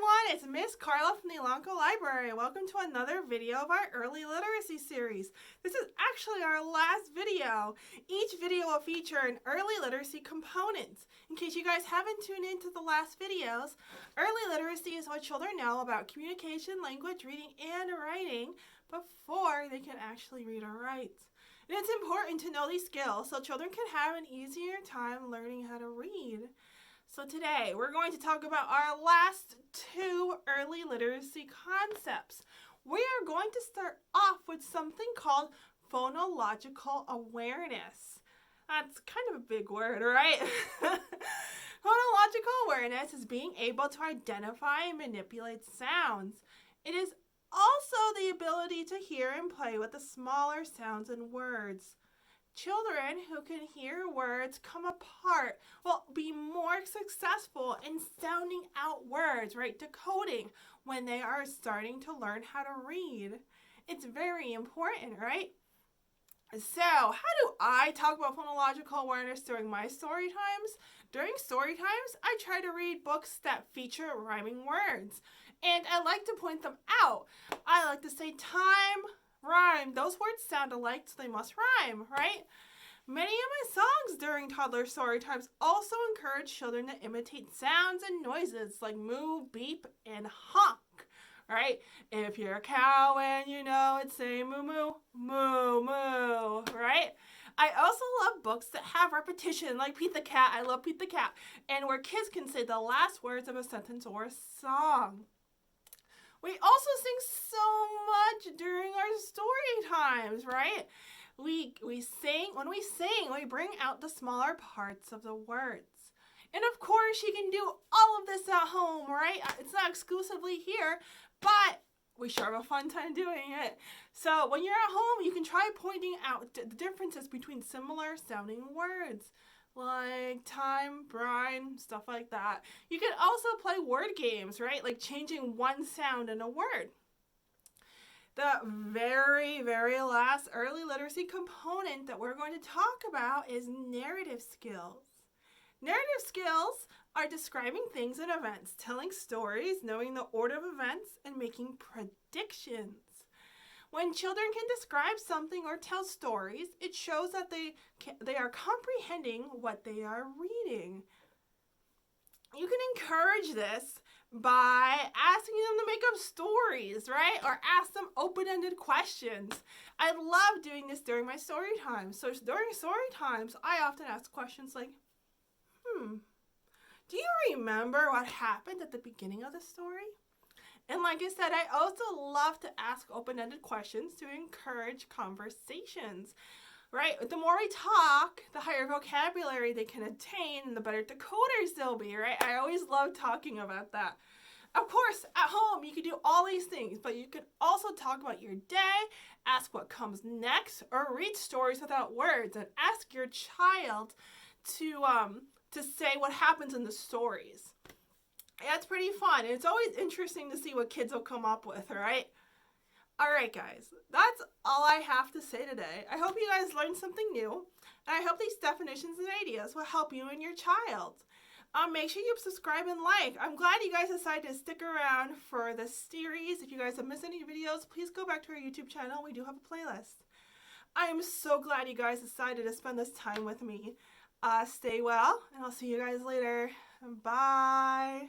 everyone, it's Miss Carla from the Phonological Library. Welcome to another video of our early literacy series. This is actually our last video. Each video will feature an early literacy component. In case you guys haven't tuned into the last videos, early literacy is what children know about communication, language, reading, and writing before they can actually read or write. And it's important to know these skills so children can have an easier time learning how to read. So today we're going to talk about our last two early literacy concepts. We are going to start off with something called phonological awareness. That's kind of a big word, right? Phonological awareness is being able to identify and manipulate sounds. It is also the ability to hear and play with the smaller sounds and words. Children who can hear words come apart will be more successful in sounding out words, right? Decoding when they are starting to learn how to read. It's very important, right? So, how do I talk about phonological awareness during my story times? During story times, I try to read books that feature rhyming words. And I like to point them out. I like to say time, rhyme. Those words sound alike, so they must rhyme, right? Many of my songs during toddler story times also encourage children to imitate sounds and noises like moo, beep, and honk, right? If you're a cow and you know it, say moo, moo, moo, moo, right? I also love books that have repetition, like Pete the Cat. I love Pete the Cat. And where kids can say the last words of a sentence or a song. We also sing so much during our story times, right? We sing, when we sing, we bring out the smaller parts of the words. And of course, you can do all of this at home, right? It's not exclusively here, but we sure have a fun time doing it. So when you're at home, you can try pointing out the differences between similar sounding words, like time, brine, stuff like that. You can also play word games, right? Like changing one sound in a word. The very, very last early literacy component that we're going to talk about is narrative skills. Narrative skills are describing things and events, telling stories, knowing the order of events, and making predictions. When children can describe something or tell stories, it shows that they are comprehending what they are reading. You can encourage this by asking them to make up stories, right? Or ask them open-ended questions. I love doing this during my story times. So during story times, I often ask questions like, do you remember what happened at the beginning of the story? And like I said, I also love to ask open-ended questions to encourage conversations, right? The more we talk, the higher vocabulary they can attain and the better decoders they'll be, right? I always love talking about that. Of course, at home, you can do all these things, but you can also talk about your day, ask what comes next, or read stories without words and ask your child to say what happens in the stories. Yeah, it's pretty fun. It's always interesting to see what kids will come up with, right? All right, guys, that's all I have to say today. I hope you guys learned something new, and I hope these definitions and ideas will help you and your child. Make sure you subscribe and like. I'm glad you guys decided to stick around for this series. If you guys have missed any videos, please go back to our YouTube channel. We do have a playlist. I am so glad you guys decided to spend this time with me. Stay well, and I'll see you guys later. Bye.